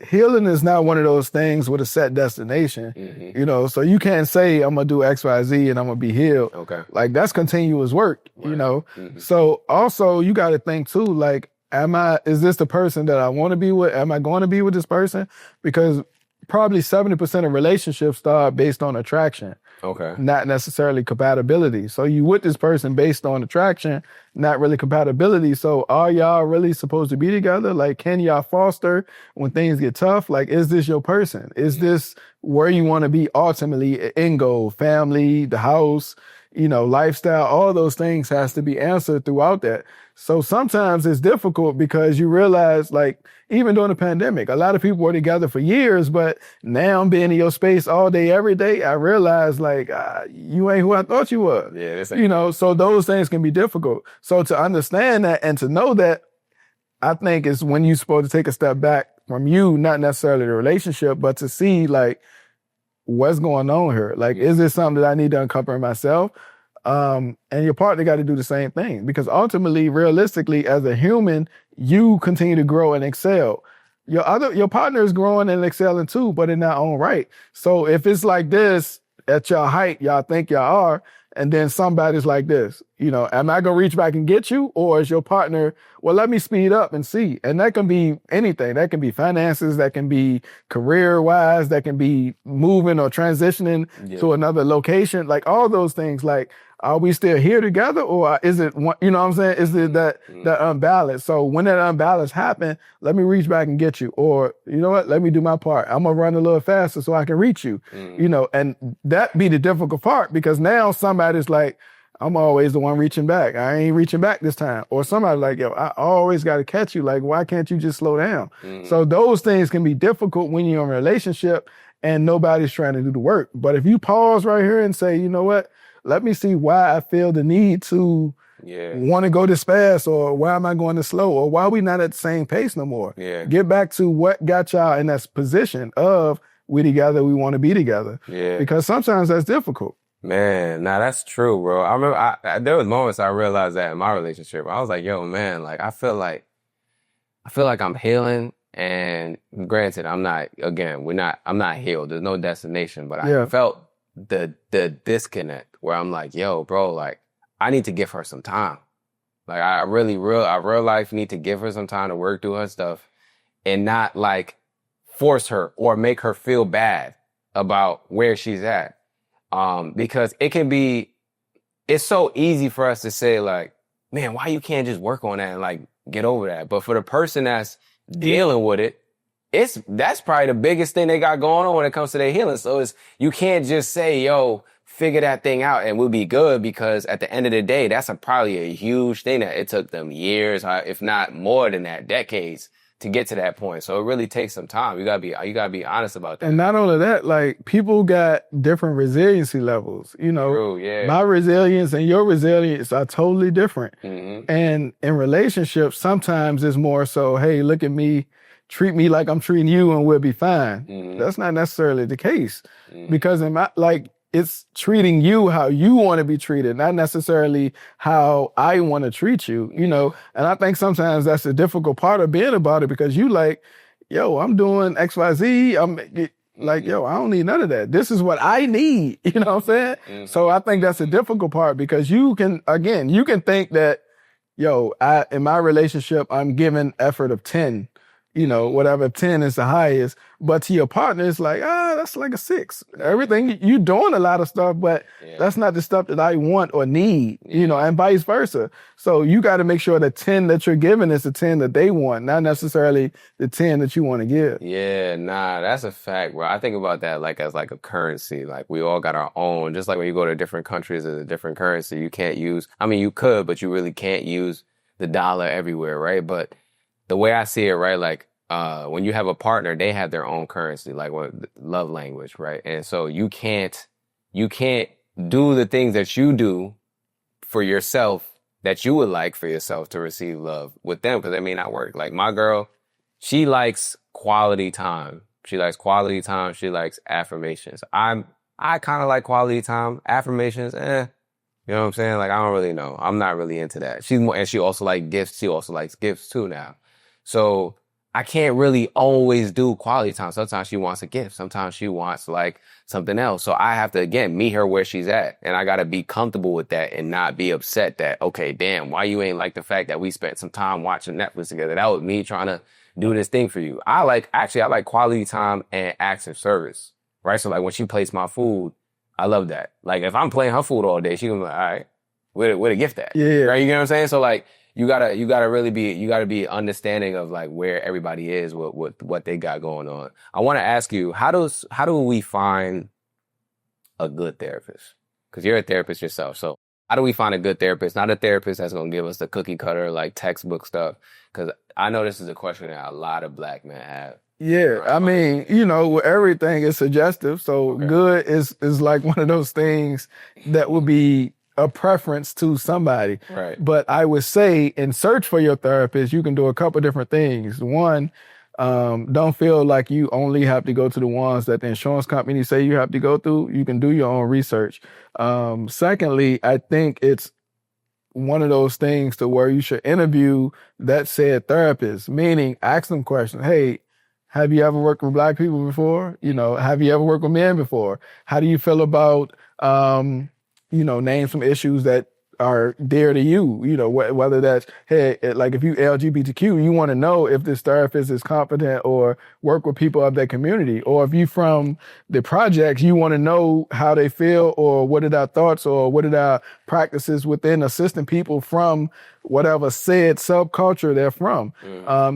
healing is not one of those things with a set destination, you know, so you can't say I'm gonna do X, Y, Z and I'm gonna be healed. Okay. Like that's continuous work, Right. you know? So also you got to think too, like, is this the person that I want to be with? Am I going to be with this person? Because probably 70% of relationships start based on attraction. Okay. Not necessarily compatibility. So you with this person based on attraction, not really compatibility. So are y'all really supposed to be together? Like, can y'all foster when things get tough? Like, is this your person? Is this where you want to be ultimately? End goal, family, the house, you know, lifestyle, all those things has to be answered throughout that. So sometimes it's difficult because you realize, like, even during the pandemic, a lot of people were together for years, but now I'm being in your space all day, every day. I realize, like, you ain't who I thought you were. Yeah, you know, so those things can be difficult. So to understand that and to know that, I think is when you're supposed to take a step back from you, not necessarily the relationship, but to see, like, what's going on here? Like, is this something that I need to uncover myself? And your partner got to do the same thing, because ultimately, realistically, as a human, you continue to grow and excel. Your partner is growing and excelling too, but in their own right. So if it's like this at your height, y'all think y'all are, and then somebody's like this, you know, am I gonna reach back and get you, or is your partner, well, let me speed up and see? And that can be anything. That can be finances, that can be career-wise, that can be moving or transitioning to another location, like all those things. Like, are we still here together, or is it, you know what I'm saying? Is it that unbalance? So when that unbalance happen, let me reach back and get you. Or, you know what, let me do my part. I'm gonna run a little faster so I can reach you, you know, and that be the difficult part, because now somebody's like, I'm always the one reaching back. I ain't reaching back this time. Or somebody like, yo, I always got to catch you. Like, why can't you just slow down? So those things can be difficult when you're in a relationship and nobody's trying to do the work. But if you pause right here and say, you know what, let me see why I feel the need to want to go this fast, or why am I going this slow, or why are we not at the same pace no more? Get back to what got y'all in that position of we together, we want to be together. Because sometimes that's difficult. Man, nah, that's true, bro. I remember there was moments I realized that in my relationship. I was like, yo, man, like I feel like I'm healing, and granted, I'm not healed. There's no destination, but I felt the disconnect where I'm like, yo, bro, like I need to give her some time. Like I real life need to give her some time to work through her stuff and not like force her or make her feel bad about where she's at. Because it's so easy for us to say like, man, why you can't just work on that and like get over that? But for the person that's dealing with it, that's probably the biggest thing they got going on when it comes to their healing. So you can't just say, yo, figure that thing out and we'll be good, because at the end of the day, that's probably a huge thing that it took them years, if not more than that, decades to get to that point. So it really takes some time. You gotta be honest about that. And not only that, like people got different resiliency levels. You know, True, my resilience and your resilience are totally different. And in relationships, sometimes it's more so, hey, look at me, treat me like I'm treating you and we'll be fine. That's not necessarily the case, because it's treating you how you want to be treated, not necessarily how I want to treat you, you know? And I think sometimes that's the difficult part of being about it, because you like, yo, I'm doing X, Y, Z. I'm like, yo, I don't need none of that. This is what I need. You know what I'm saying? So I think that's the difficult part, because you can think that, yo, in my relationship, I'm giving effort of 10, you know, whatever, 10 is the highest. But to your partner, it's like, that's like a 6. Everything, you doing a lot of stuff, but that's not the stuff that I want or need, you know, and vice versa. So you got to make sure the 10 that you're giving is the 10 that they want, not necessarily the 10 that you want to give. Yeah, nah, that's a fact, bro. I think about that like as like a currency. Like we all got our own, just like when you go to different countries, there's a different currency. You can't use, I mean, you could, but you really can't use the dollar everywhere, right? But the way I see it, right, like when you have a partner, they have their own currency, like love language, right? And so you can't do the things that you do for yourself that you would like for yourself to receive love with them, because it may not work. Like my girl, she likes quality time. She likes quality time. She likes affirmations. I kind of like quality time. Affirmations, you know what I'm saying? Like I don't really know. I'm not really into that. She's more, and she also likes gifts. She also likes gifts too now. So I can't really always do quality time. Sometimes she wants a gift. Sometimes she wants like something else. So I have to, again, meet her where she's at. And I got to be comfortable with that and not be upset that, okay, damn, why you ain't like the fact that we spent some time watching Netflix together? That was me trying to do this thing for you. I like quality time and acts of service, right? So like when she plates my food, I love that. Like if I'm playing her food all day, she gonna be like, all right, where the gift at? Yeah. Right? You know what I'm saying? So like, you gotta really be understanding of like where everybody is with what they got going on. I want to ask you, how do we find a good therapist? Because you're a therapist yourself. So how do we find a good therapist? Not a therapist that's gonna give us the cookie cutter like textbook stuff. Because I know this is a question that a lot of black men have. Yeah, I mean, everything is suggestive. So good is like one of those things that would be a preference to somebody. Right. But I would say in search for your therapist, you can do a couple different things. One, don't feel like you only have to go to the ones that the insurance company say you have to go through. You can do your own research. Secondly, I think it's one of those things to where you should interview that said therapist, meaning ask them questions. Hey, have you ever worked with black people before? Have you ever worked with men before? How do you feel about, name some issues that are dear to you, whether that's, hey, like if you LGBTQ, you want to know if this therapist is competent or work with people of that community. Or if you from the projects, you want to know how they feel or what are their thoughts or what are their practices within assisting people from whatever said subculture they're from.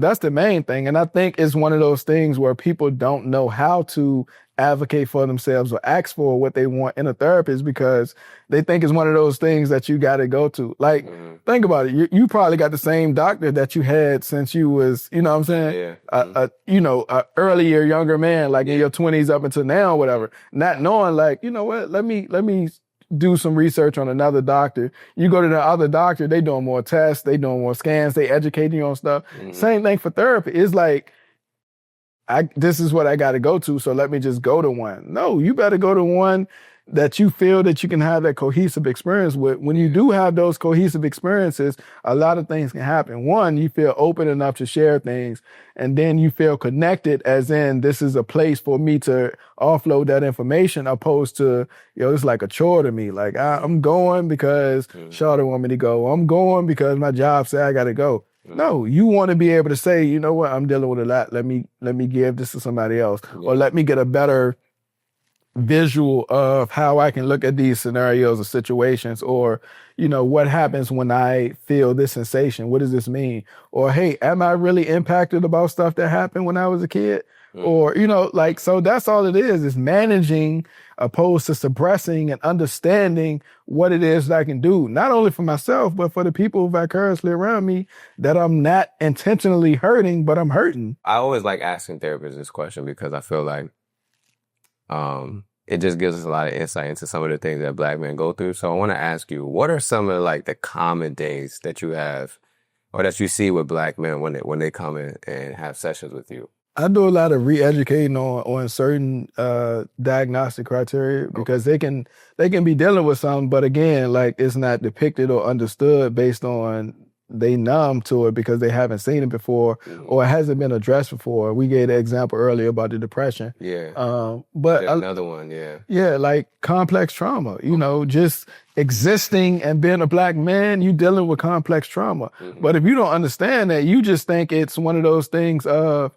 That's the main thing. And I think it's one of those things where people don't know how to advocate for themselves or ask for what they want in a therapist because they think it's one of those things that you got to go to. Like, think about it. You probably got the same doctor that you had since you was, you know what I'm saying? Yeah. A earlier, younger man, like in your 20s up until now, whatever, not knowing like, you know what, let me do some research on another doctor. You go to the other doctor, they doing more tests, they doing more scans, they educating you on stuff. Same thing for therapy. It's like, this is what I got to go to, so let me just go to one. No, you better go to one that you feel that you can have that cohesive experience with. When you do have those cohesive experiences, a lot of things can happen. One, you feel open enough to share things, and then you feel connected as in this is a place for me to offload that information opposed to, it's like a chore to me. Like I'm going because Charlotte want me to go. I'm going because my job said I got to go. No, you want to be able to say, you know what, I'm dealing with a lot. Let me give this to somebody else, or let me get a better visual of how I can look at these scenarios or situations, or what happens when I feel this sensation. What does this mean? Or hey, am I really impacted about stuff that happened when I was a kid? Or so that's all it is managing opposed to suppressing and understanding what it is that I can do, not only for myself, but for the people vicariously around me that I'm not intentionally hurting, but I'm hurting. I always like asking therapists this question because I feel like it just gives us a lot of insight into some of the things that black men go through. So I want to ask you, what are some of like the common days that you have or that you see with black men when they come in and have sessions with you? I do a lot of re-educating on certain diagnostic criteria because they can be dealing with something, but again, like it's not depicted or understood based on they numb to it because they haven't seen it before or it hasn't been addressed before. We gave the example earlier about the depression. Yeah. But there's another one, yeah. Yeah, like complex trauma, just existing and being a black man, you dealing with complex trauma. But if you don't understand that, you just think it's one of those things of,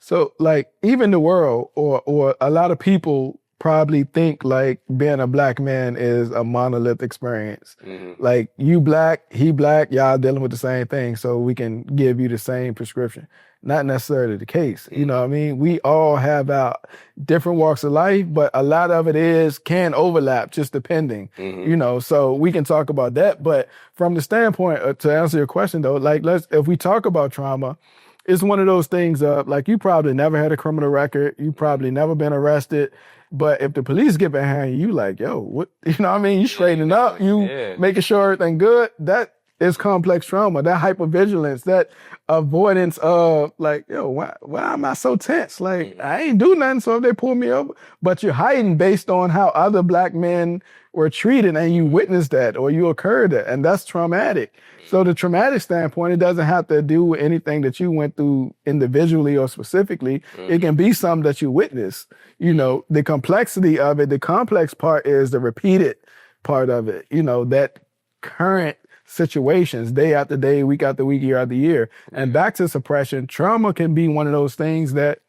so like even the world or a lot of people probably think like being a black man is a monolith experience. Like you black, he black, y'all dealing with the same thing, so we can give you the same prescription. Not necessarily the case. You know what I mean? We all have our different walks of life, but a lot of it can overlap just depending, so we can talk about that. But from the standpoint to answer your question though, like if we talk about trauma, it's one of those things of like you probably never had a criminal record, you probably never been arrested, but if the police get behind you, like, yo, what, you know what I mean? You straightening up, you making sure everything good. That is complex trauma, that hypervigilance, that avoidance of like, yo, why am I so tense? Like, I ain't do nothing, so if they pull me over, but you're hiding based on how other black men were treated and you witnessed that or you occurred that, and that's traumatic. So the traumatic standpoint, it doesn't have to do with anything that you went through individually or specifically. It can be something that you witnessed. You know, the complexity of it, the complex part is the repeated part of it, you know, that current situations, day after day, week after week, year after year. And back to suppression, trauma can be one of those things that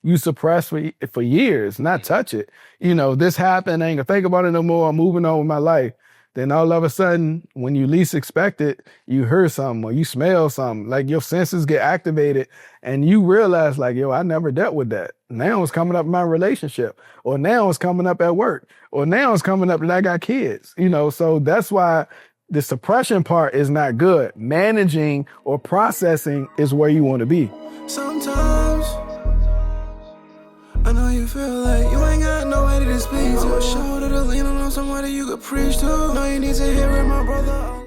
you suppress for years, not touch it. You know, this happened, I ain't gonna think about it no more, I'm moving on with my life. Then all of a sudden, when you least expect it, you hear something or you smell something, like your senses get activated and you realize like, yo, I never dealt with that. Now it's coming up in my relationship, or now it's coming up at work, or now it's coming up that I got kids, you know? So that's why the suppression part is not good. Managing or processing is where you want to be. Sometimes I know you feel like you ain't got nobody to speak to. Shoulder to lean on somebody you could preach to. Know you need to hear it, my brother.